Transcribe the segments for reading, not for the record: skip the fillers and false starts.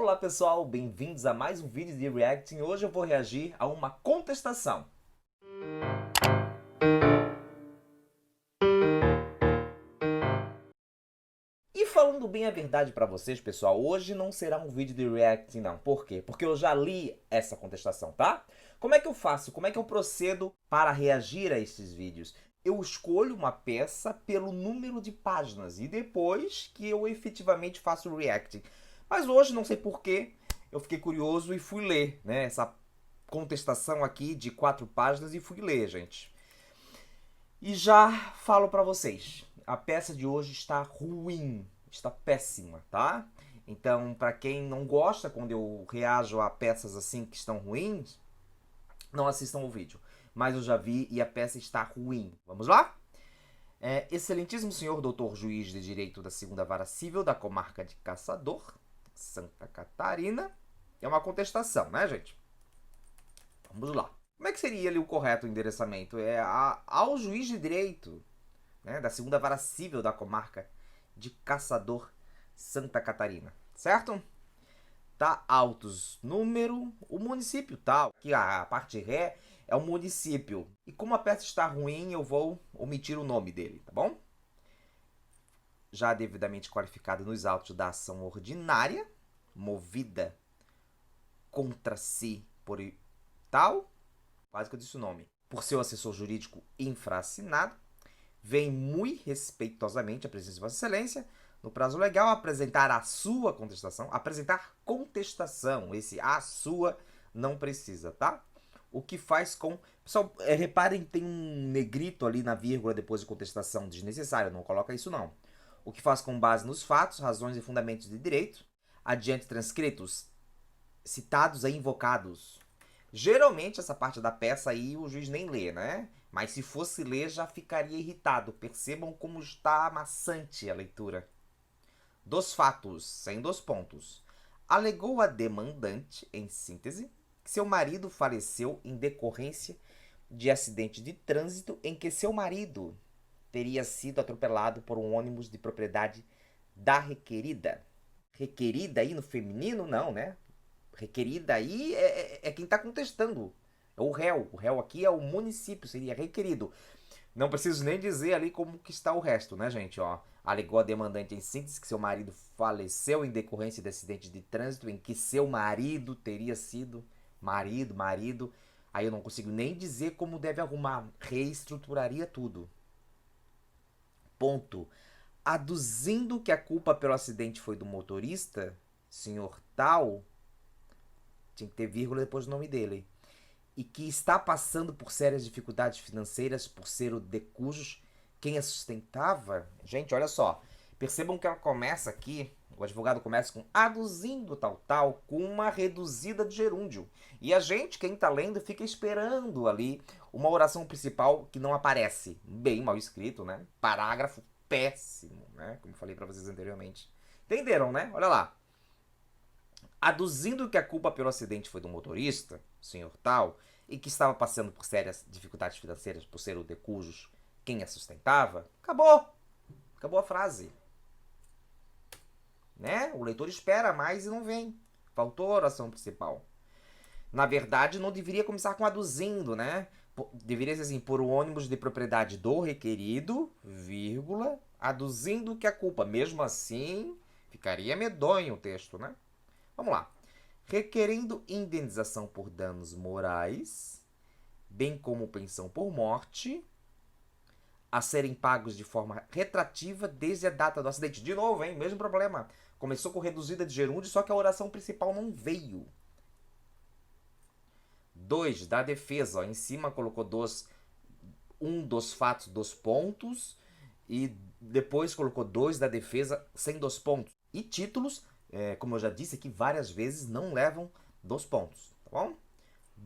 Olá pessoal, bem-vindos a mais um vídeo de Reacting. Hoje eu vou reagir a uma contestação. E falando bem a verdade pra vocês, pessoal, hoje não será um vídeo de Reacting não. Por quê? Porque eu já li essa contestação, tá? Como é que eu faço? Como é que eu procedo para reagir a esses vídeos? Eu escolho uma peça pelo número de páginas e depois que eu efetivamente faço o reacting. Mas hoje, não sei porquê, eu fiquei curioso e fui ler, né, essa contestação aqui de 4 páginas e fui ler, gente. E já falo pra vocês, a peça de hoje está ruim, está péssima, tá? Então, pra quem não gosta quando eu reajo a peças assim que estão ruins, não assistam o vídeo. Mas eu já vi e a peça está ruim. Vamos lá? Excelentíssimo senhor doutor juiz de direito da segunda vara civil da comarca de Caçador, Santa Catarina. É uma contestação, né, gente? Vamos lá. Como é que seria ali o correto endereçamento? Ao juiz de direito, né, da segunda vara civil da comarca de Caçador, Santa Catarina. Certo? Tá altos número, o município tal. Aqui a parte ré é o município. E como a peça está ruim, eu vou omitir o nome dele, tá bom? Já devidamente qualificado nos autos da ação ordinária, movida contra si por tal, quase que eu disse o nome, por seu assessor jurídico infraassinado, vem muito respeitosamente à presença de Vossa Excelência, no prazo legal, apresentar a sua contestação. Apresentar contestação. Esse a sua não precisa, tá? O que faz com... Pessoal, reparem que tem um negrito ali na vírgula depois de contestação desnecessário. Não coloca isso, não. O que faz com base nos fatos, razões e fundamentos de direito, adiante transcritos, citados e invocados. Geralmente essa parte da peça aí o juiz nem lê, né? Mas se fosse ler já ficaria irritado. Percebam como está maçante a leitura. Dos fatos, sem dos pontos. Alegou a demandante, em síntese, que seu marido faleceu em decorrência de acidente de trânsito em que seu marido teria sido atropelado por um ônibus de propriedade da requerida. Requerida aí no feminino, não, né? Requerida aí é quem está contestando. É o réu. O réu aqui é o município, seria requerido. Não preciso nem dizer ali como que está o resto, né, gente? Ó, alegou a demandante em síntese que seu marido faleceu em decorrência de acidente de trânsito em que seu marido teria sido... Marido... Aí eu não consigo nem dizer como deve arrumar. Reestruturaria tudo. Ponto. Aduzindo que a culpa pelo acidente foi do motorista, senhor tal... Tinha que ter vírgula depois do nome dele. E que está passando por sérias dificuldades financeiras por ser o de cujos quem a sustentava. Gente, olha só. Percebam que ela começa aqui, o advogado começa com aduzindo tal, com uma reduzida de gerúndio. E a gente, quem tá lendo, fica esperando ali uma oração principal que não aparece. Bem mal escrito, né? Parágrafo péssimo, né? Como falei pra vocês anteriormente. Entenderam, né? Olha lá. Aduzindo que a culpa pelo acidente foi do motorista, senhor tal, e que estava passando por sérias dificuldades financeiras por ser o de cujos quem a sustentava, acabou. Acabou a frase. Né? O leitor espera mais e não vem. Faltou a oração principal. Na verdade, não deveria começar com aduzindo, né? Deveria ser assim, por o ônibus de propriedade do requerido, vírgula, aduzindo que a culpa. Mesmo assim, ficaria medonho o texto, né? Vamos lá. Requerendo indenização por danos morais, bem como pensão por morte, a serem pagos de forma retrativa desde a data do acidente. De novo, hein? Mesmo problema. Começou com reduzida de gerúndio, só que a oração principal não veio. 2. Da defesa. Ó, em cima colocou um dos fatos, dos pontos, e depois colocou 2 da defesa sem dos pontos. E títulos, como eu já disse aqui várias vezes, não levam dos pontos, tá bom?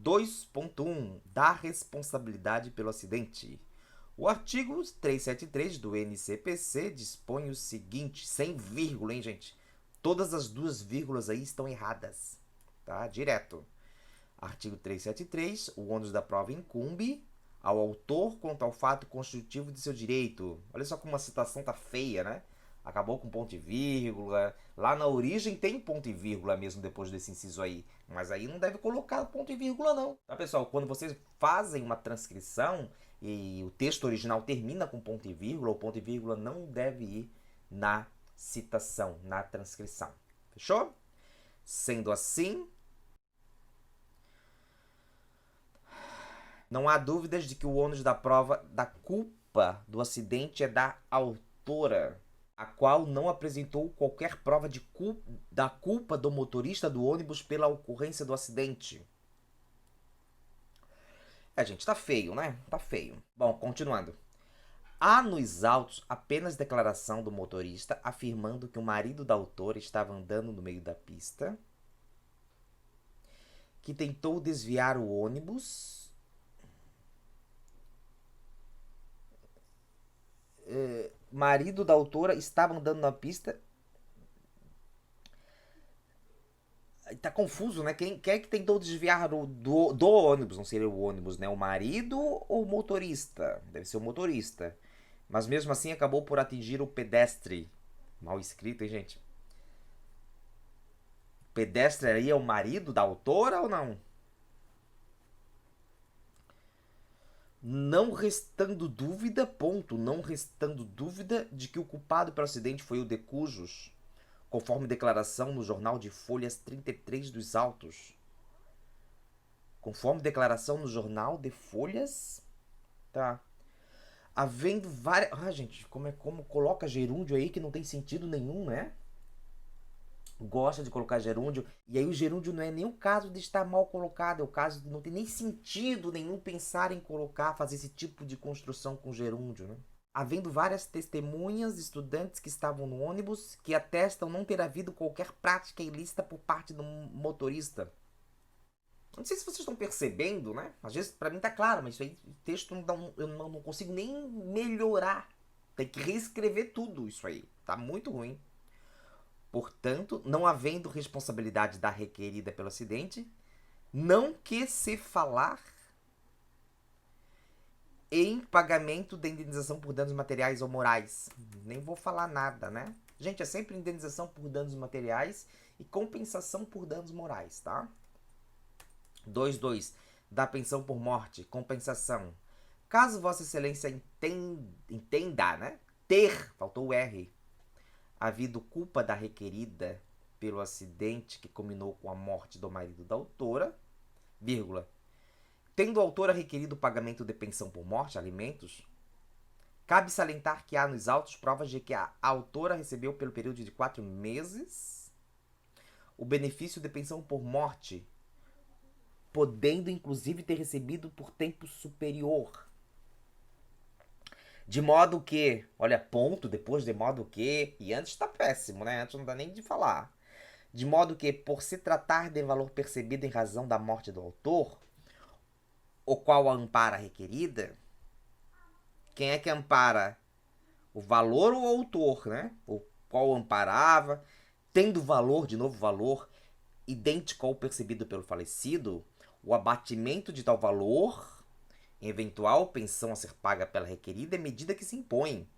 2.1 da responsabilidade pelo acidente. O artigo 373 do NCPC dispõe o seguinte, sem vírgula, hein, gente? Todas as duas vírgulas aí estão erradas, tá? Direto. Artigo 373, o ônus da prova incumbe ao autor quanto ao fato constitutivo de seu direito. Olha só como a citação tá feia, né? acabou com ponto e vírgula. Lá na origem tem ponto e vírgula mesmo depois desse inciso aí. Mas aí não deve colocar ponto e vírgula não. Tá, pessoal? Quando vocês fazem uma transcrição e o texto original termina com ponto e vírgula, o ponto e vírgula não deve ir na citação, na transcrição. Fechou? Sendo assim, não há dúvidas de que o ônus da prova da culpa do acidente é da autora, a qual não apresentou qualquer prova da culpa do motorista do ônibus pela ocorrência do acidente. Gente, tá feio, né? Tá feio. Bom, continuando. Há nos autos apenas declaração do motorista afirmando que o marido da autora estava andando no meio da pista, que tentou desviar o ônibus, marido da autora estava andando na pista. Tá confuso, né? Quem é que tentou desviar do ônibus? Não seria o ônibus, né? O marido ou o motorista? Deve ser o motorista. Mas mesmo assim acabou por atingir o pedestre. Mal escrito, hein, gente? O pedestre aí é o marido da autora ou não? Não restando dúvida, ponto, não restando dúvida de que o culpado pelo acidente foi o de Cujos, conforme declaração no jornal de Folhas 33 dos Autos. Conforme declaração no jornal de Folhas, tá? Havendo várias... gente, como coloca gerúndio aí que não tem sentido nenhum, né? Gosta de colocar gerúndio, e aí o gerúndio não é nem o caso de estar mal colocado, é o caso de não ter nem sentido nenhum pensar em fazer esse tipo de construção com gerúndio, né? Havendo várias testemunhas, estudantes que estavam no ônibus, que atestam não ter havido qualquer prática ilícita por parte do motorista. Não sei se vocês estão percebendo, né? Às vezes pra mim tá claro, mas isso aí, o texto eu não consigo nem melhorar. Tem que reescrever tudo isso aí. Tá muito ruim. Portanto, não havendo responsabilidade da requerida pelo acidente, não que se falar em pagamento da indenização por danos materiais ou morais. Nem vou falar nada, né? Gente, é sempre indenização por danos materiais e compensação por danos morais, tá? 2.2. Da pensão por morte, compensação. Caso Vossa Excelência entenda, né? Faltou o R, havido culpa da requerida pelo acidente que culminou com a morte do marido da autora, vírgula, tendo a autora requerido o pagamento de pensão por morte, alimentos, cabe salientar que há nos autos provas de que a autora recebeu pelo período de 4 meses o benefício de pensão por morte, podendo inclusive ter recebido por tempo superior. De modo que, olha, ponto, depois de modo que, e antes tá péssimo, né? Antes não dá nem de falar. De modo que, por se tratar de valor percebido em razão da morte do autor, o qual a ampara a requerida, quem é que ampara? O valor ou o autor, né? O qual amparava, tendo valor, de novo valor, idêntico ao percebido pelo falecido, o abatimento de tal valor, eventual pensão a ser paga pela requerida, é medida que se impõe.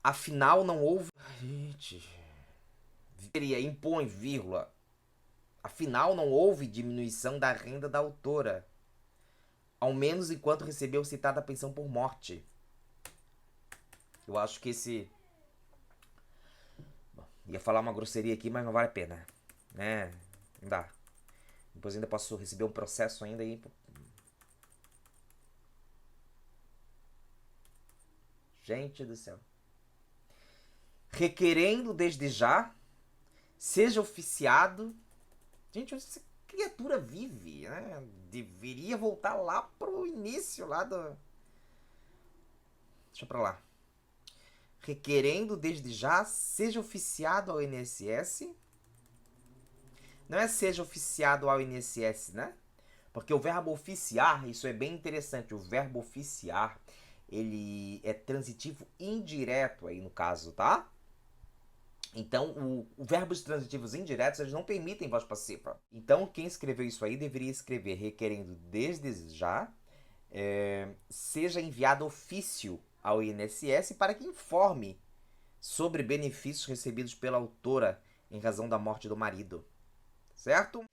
Afinal, não houve... Gente... Impõe, vírgula. Afinal, não houve diminuição da renda da autora, ao menos enquanto recebeu citada pensão por morte. Eu acho que esse... Bom, ia falar uma grosseria aqui, mas não vale a pena, né? Não dá. Depois ainda posso receber um processo ainda aí. Gente do céu. Requerendo desde já, seja oficiado... Gente, onde essa criatura vive, né? Deveria voltar lá pro início lá do... Deixa pra lá. Requerendo desde já, seja oficiado ao INSS. Não é seja oficiado ao INSS, né? Porque o verbo oficiar, isso é bem interessante. O verbo oficiar, ele é transitivo indireto aí no caso, tá? Então, o verbos transitivos indiretos, eles não permitem voz passiva. Então, quem escreveu isso aí deveria escrever requerendo desde já, seja enviado ofício ao INSS para que informe sobre benefícios recebidos pela autora em razão da morte do marido, certo?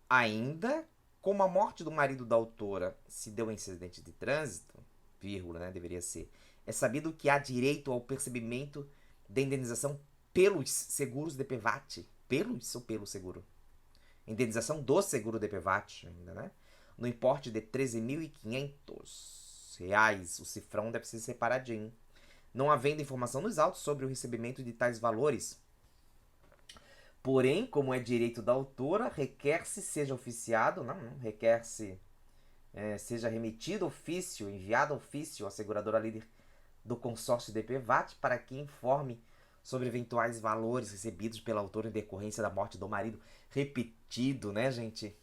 Ainda, como a morte do marido da autora se deu em acidente de trânsito, vírgula, né, deveria ser, é sabido que há direito ao percebimento da indenização pelos seguros DPVAT. Pelos ou pelo seguro? Indenização do seguro DPVAT ainda, né? No importe de R$ 13.500. O cifrão deve ser separadinho. Não havendo informação nos autos sobre o recebimento de tais valores. Porém, como é direito da autora, requer-se seja oficiado, não requer-se seja remetido ofício, enviado ofício à seguradora líder do consórcio DPVAT para que informe sobre eventuais valores recebidos pela autora em decorrência da morte do marido. Repetido, né, gente?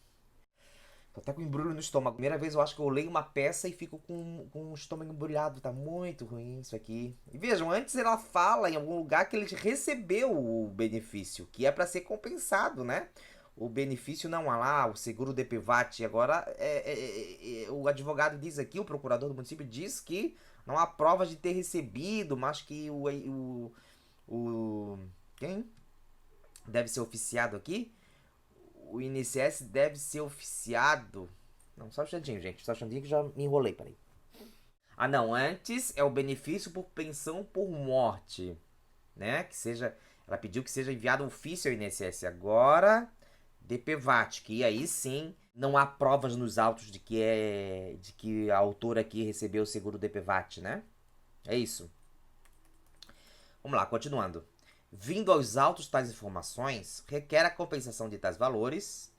Tô até com embrulho no estômago. Primeira vez eu acho que eu leio uma peça e fico com o estômago embrulhado. Tá muito ruim isso aqui. E vejam, antes ela fala em algum lugar que ele recebeu o benefício, que é para ser compensado, né? O benefício não há lá, o seguro DPVAT. Agora, o advogado diz aqui, o procurador do município diz que não há provas de ter recebido, mas que quem deve ser oficiado aqui? O INSS deve ser oficiado. Não, só um instantinho, gente. Só um instantinho que já me enrolei, peraí. Ah, não. Antes é o benefício por pensão por morte, né? Que seja. Ela pediu que seja enviado ofício ao INSS. Agora, DPVAT, que aí sim não há provas nos autos de que a autora aqui recebeu o seguro DPVAT, né? É isso. Vamos lá, continuando. Vindo aos autos tais informações, requer a compensação de tais valores,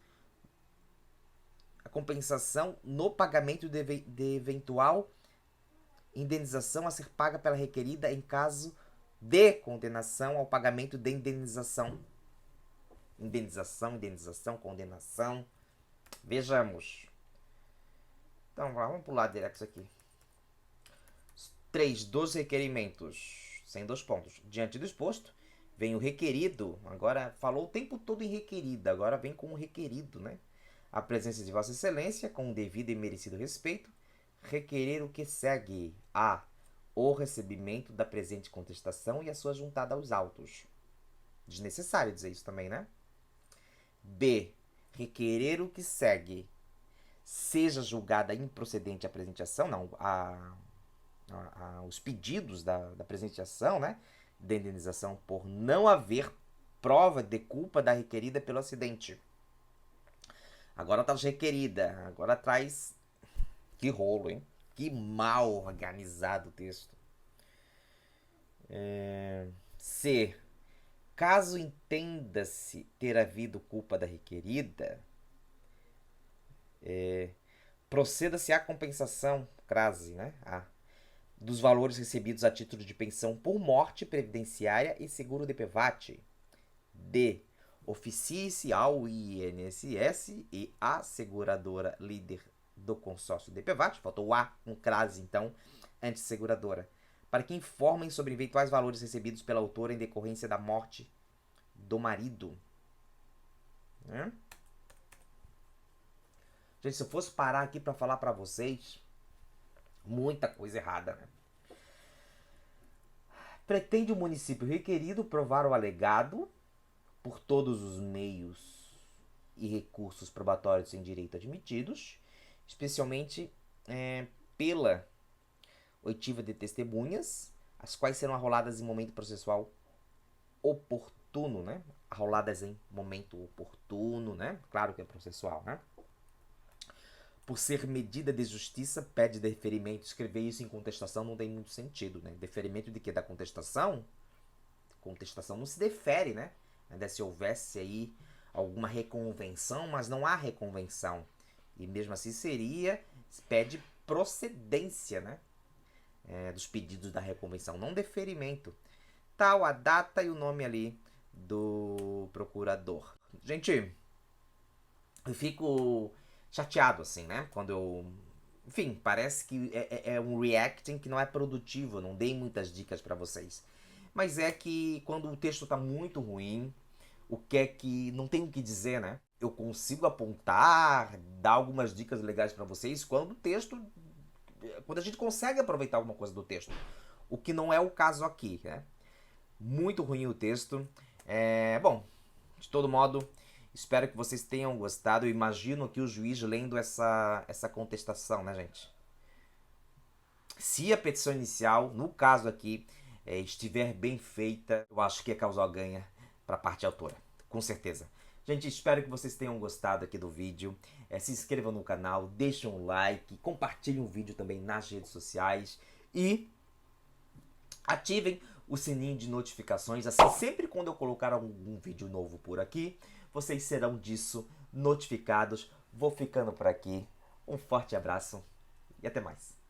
a compensação no pagamento de eventual indenização a ser paga pela requerida em caso de condenação ao pagamento de indenização. Indenização, condenação. Vejamos. Então, vamos pular direto isso aqui. 3 dos requerimentos, sem 2 pontos. Diante do exposto, vem o requerido. Agora, falou o tempo todo em requerida, agora vem com o requerido, né? A presença de Vossa Excelência, com o devido e merecido respeito, requerer o que segue: a. O recebimento da presente contestação e a sua juntada aos autos. Desnecessário dizer isso também, né? B. Requerer o que segue: seja julgada improcedente a presente ação, não, os pedidos da presente ação, né? De indenização por não haver prova de culpa da requerida pelo acidente. Agora tá requerida, agora traz. Que rolo, hein? Que mal organizado o texto. C. Caso entenda-se ter havido culpa da requerida, proceda-se à compensação, crase, né? Dos valores recebidos a título de pensão por morte previdenciária e seguro DPVAT. D. Oficie-se ao INSS e à seguradora líder do consórcio DPVAT, faltou o A, um crase, então, antisseguradora, para que informem sobre eventuais valores recebidos pela autora em decorrência da morte do marido. Gente, se eu fosse parar aqui para falar para vocês, muita coisa errada, né? Pretende o município requerido provar o alegado por todos os meios e recursos probatórios sem direito admitidos, especialmente pela oitiva de testemunhas, as quais serão arroladas em momento processual oportuno, né? Arroladas em momento oportuno, né? Claro que é processual, né? Por ser medida de justiça, pede deferimento. Escrever isso em contestação não tem muito sentido, né? Deferimento de quê? Da contestação? Contestação não se defere, né? Ainda se houvesse aí alguma reconvenção, mas não há reconvenção. E mesmo assim pede procedência, né? Dos pedidos da reconvenção, não deferimento. Tal a data e o nome ali do procurador. Gente, eu fico chateado, assim, né? Quando eu... Enfim, parece que é um reacting que não é produtivo, não dei muitas dicas para vocês. Mas é que quando o texto tá muito ruim, o que é que não tem o que dizer, né? Eu consigo apontar, dar algumas dicas legais para vocês quando o texto... Quando a gente consegue aproveitar alguma coisa do texto. o que não é o caso aqui, né? Muito ruim o texto. Bom, de todo modo, espero que vocês tenham gostado. Eu imagino que o juiz lendo essa contestação, né, gente? Se a petição inicial, no caso aqui, estiver bem feita, eu acho que ia causar ganha para a parte autora, com certeza. Gente, espero que vocês tenham gostado aqui do vídeo. Se inscrevam no canal, deixem um like, compartilhem o vídeo também nas redes sociais e ativem o sininho de notificações. Assim, sempre quando eu colocar algum vídeo novo por aqui, vocês serão disso notificados. Vou ficando por aqui. Um forte abraço e até mais.